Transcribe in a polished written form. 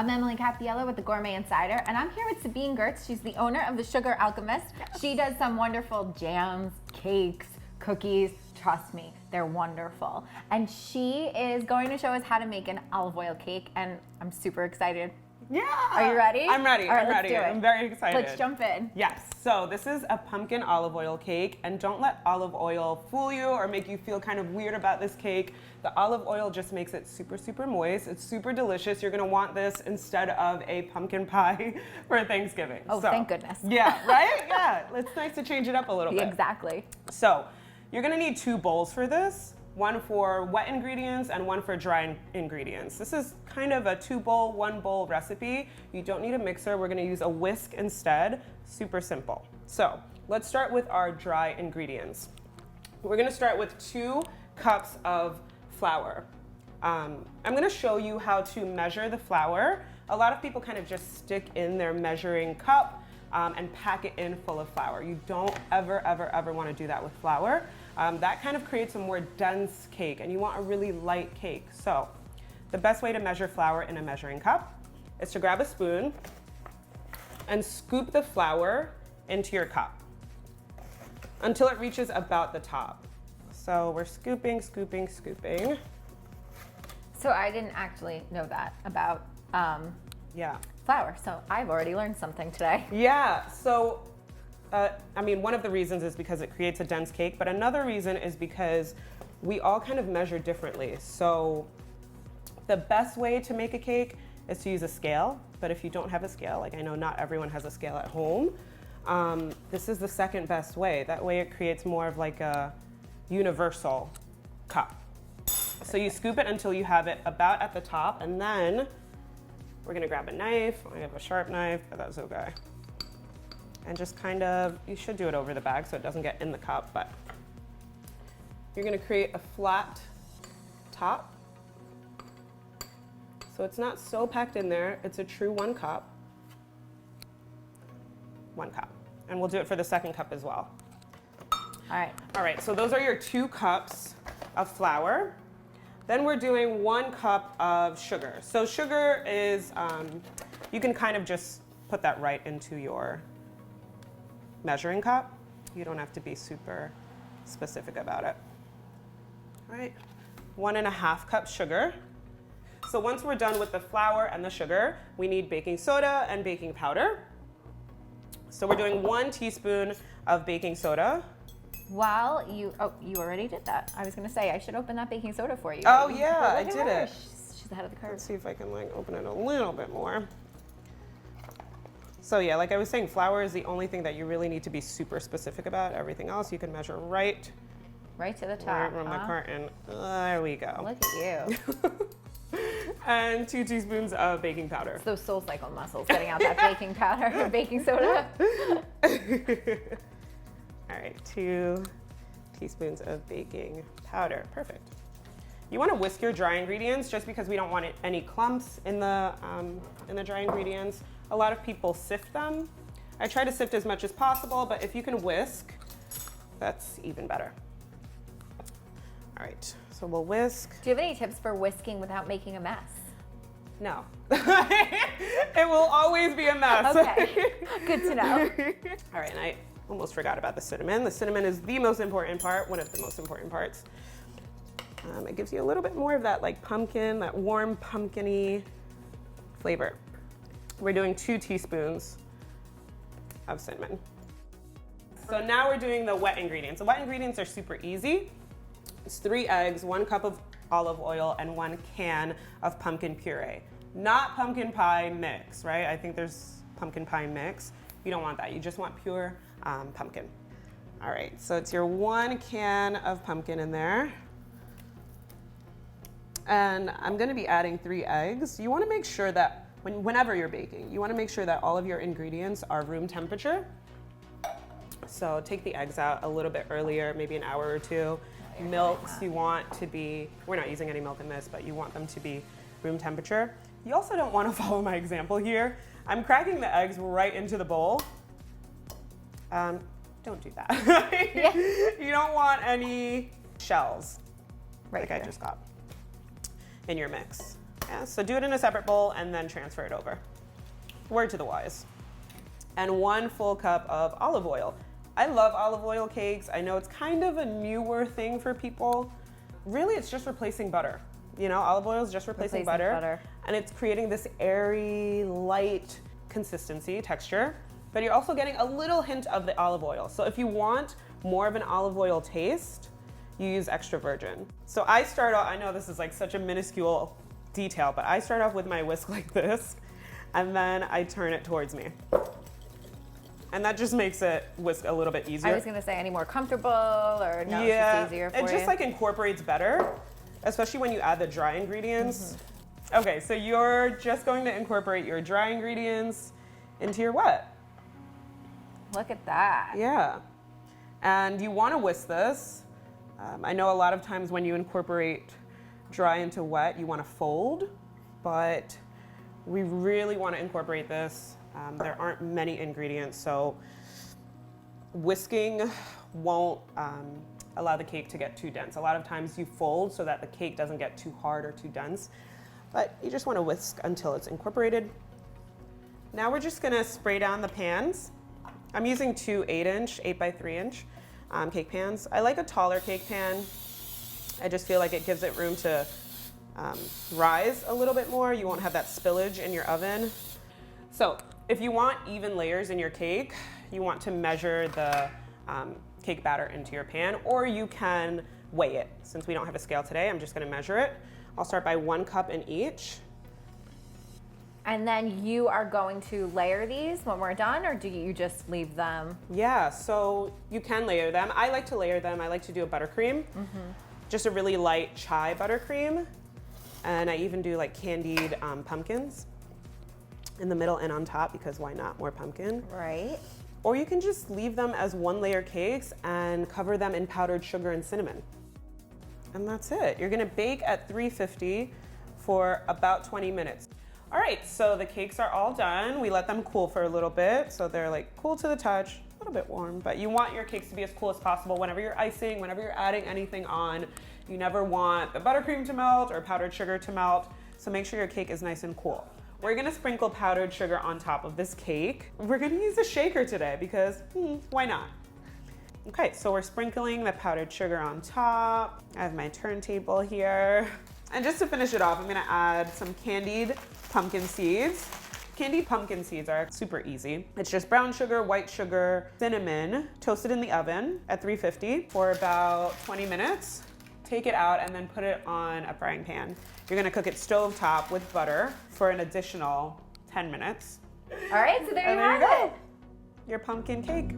I'm Emily Cappiello with the Gourmet Insider, and I'm here with Sabine Gerdts. She's the owner of the Sugar Alchemist. Yes. She does some wonderful jams, cakes, cookies. Trust me, they're wonderful. And she is going to show us how to make an olive oil cake, and I'm super excited. Yeah. Are you ready? I'm ready. All right, I'm ready. let's do it. I'm very excited. Let's jump in. Yes. So this is a pumpkin olive oil cake, and don't let olive oil fool you or make you feel kind of weird about this cake. The olive oil just makes it super, super moist. It's super delicious. You're gonna want this instead of a pumpkin pie for Thanksgiving. Oh, thank goodness. Yeah, right? Yeah. It's nice to change it up a little bit. Exactly. So you're gonna need 2 bowls for this. One for wet ingredients and one for dry ingredients. This is kind of a 2-bowl, 1-bowl recipe. You don't need a mixer. We're gonna use a whisk instead. Super simple. So let's start with our dry ingredients. We're gonna start with 2 cups of flour. I'm gonna show you how to measure the flour. A lot of people kind of just stick in their measuring cup and pack it in full of flour. You don't ever wanna do that with flour. That kind of creates a more dense cake, and you want a really light cake. So the best way to measure flour in a measuring cup is to grab a spoon and scoop the flour into your cup until it reaches about the top. So we're scooping. So I didn't actually know that about flour, so I've already learned something today. Yeah, so I mean, one of the reasons is because it creates a dense cake, but another reason is because we all kind of measure differently. So the best way to make a cake is to use a scale, but if you don't have a scale, like I know not everyone has a scale at home, this is the second best way. That way it creates more of like a universal cup. So you scoop it until you have it about at the top, and then we're gonna grab a knife. I have a sharp knife, but that's okay. And just kind of, you should do it over the bag so it doesn't get in the cup, but you're gonna create a flat top. So it's not so packed in there, it's a true 1 cup. 1 cup. And we'll do it for the second cup as well. All right, so those are your 2 cups of flour. Then we're doing 1 cup of sugar. So sugar is, you can kind of just put that right into your measuring cup. You don't have to be super specific about it. All right, 1.5 cups sugar. So once we're done with the flour and the sugar, we need baking soda and baking powder. So we're doing 1 teaspoon of baking soda. While you already did that. I was gonna say, I should open that baking soda for you. Oh yeah, I did it. She's ahead of the curve. Let's see if I can like open it a little bit more. So yeah, like I was saying, flour is the only thing that you really need to be super specific about. Everything else you can measure right to the top. Right from the carton. There we go. Look at you. And 2 teaspoons of baking powder. It's those SoulCycle muscles getting out that baking powder or baking soda. All right, 2 teaspoons of baking powder. Perfect. You want to whisk your dry ingredients just because we don't want any clumps in the dry ingredients. A lot of people sift them. I try to sift as much as possible, but if you can whisk, that's even better. All right, so we'll whisk. Do you have any tips for whisking without making a mess? No. It will always be a mess. Okay, good to know. All right, and I almost forgot about the cinnamon. The cinnamon is the most important part, one of the most important parts. It gives you a little bit more of that like pumpkin, that warm pumpkin-y flavor. We're doing 2 teaspoons of cinnamon. So now we're doing the wet ingredients. The wet ingredients are super easy. It's 3 eggs, 1 cup of olive oil, and 1 can of pumpkin puree. Not pumpkin pie mix, right? I think there's pumpkin pie mix. You don't want that. You just want pure pumpkin. All right, so it's your 1 can of pumpkin in there. And I'm gonna be adding 3 eggs. You wanna make sure that whenever you're baking, you wanna make sure that all of your ingredients are room temperature. So take the eggs out a little bit earlier, maybe an hour or 2. Milks you want to be, we're not using any milk in this, but you want them to be room temperature. You also don't want to follow my example here. I'm cracking the eggs right into the bowl. Don't do that. Yeah. You don't want any shells right like here. I just got in your mix. Yeah, so do it in a separate bowl and then transfer it over. Word to the wise. And 1 full cup of olive oil. I love olive oil cakes. I know it's kind of a newer thing for people. Really, it's just replacing butter. You know, olive oil is just replacing butter. And it's creating this airy, light consistency, texture. But you're also getting a little hint of the olive oil. So if you want more of an olive oil taste, you use extra virgin. So I start off, I know this is like such a minuscule detail, but I start off with my whisk like this, and then I turn it towards me. And that just makes it whisk a little bit easier. I was gonna say, any more comfortable, or no, yeah, it's just easier for you? It just like incorporates better, especially when you add the dry ingredients. Okay, so you're just going to incorporate your dry ingredients into your wet. Look at that. Yeah, and you wanna whisk this. I know a lot of times when you incorporate dry into wet, you wanna fold, but we really wanna incorporate this. There aren't many ingredients, so whisking won't allow the cake to get too dense. A lot of times you fold so that the cake doesn't get too hard or too dense, but you just wanna whisk until it's incorporated. Now we're just gonna spray down the pans. I'm using 2 8-inch, 8x3-inch cake pans. I like a taller cake pan. I just feel like it gives it room to rise a little bit more. You won't have that spillage in your oven. So if you want even layers in your cake, you want to measure the cake batter into your pan, or you can weigh it. Since we don't have a scale today, I'm just gonna measure it. I'll start by 1 cup in each. And then you are going to layer these when we're done, or do you just leave them? Yeah, so you can layer them. I like to layer them. I like to do a buttercream, just a really light chai buttercream. And I even do like candied pumpkins in the middle and on top, because why not, more pumpkin. Right. Or you can just leave them as 1-layer cakes and cover them in powdered sugar and cinnamon. And that's it. You're gonna bake at 350 for about 20 minutes. All right, so the cakes are all done. We let them cool for a little bit, so they're like cool to the touch, a little bit warm, but you want your cakes to be as cool as possible whenever you're icing, whenever you're adding anything on. You never want the buttercream to melt or powdered sugar to melt, so make sure your cake is nice and cool. We're gonna sprinkle powdered sugar on top of this cake. We're gonna use a shaker today because why not? Okay, so we're sprinkling the powdered sugar on top. I have my turntable here. And just to finish it off, I'm gonna add some candied pumpkin seeds. Candied pumpkin seeds are super easy. It's just brown sugar, white sugar, cinnamon, toasted in the oven at 350 for about 20 minutes. Take it out and then put it on a frying pan. You're gonna cook it stovetop with butter for an additional 10 minutes. All right, so there you go. have it. Your pumpkin cake.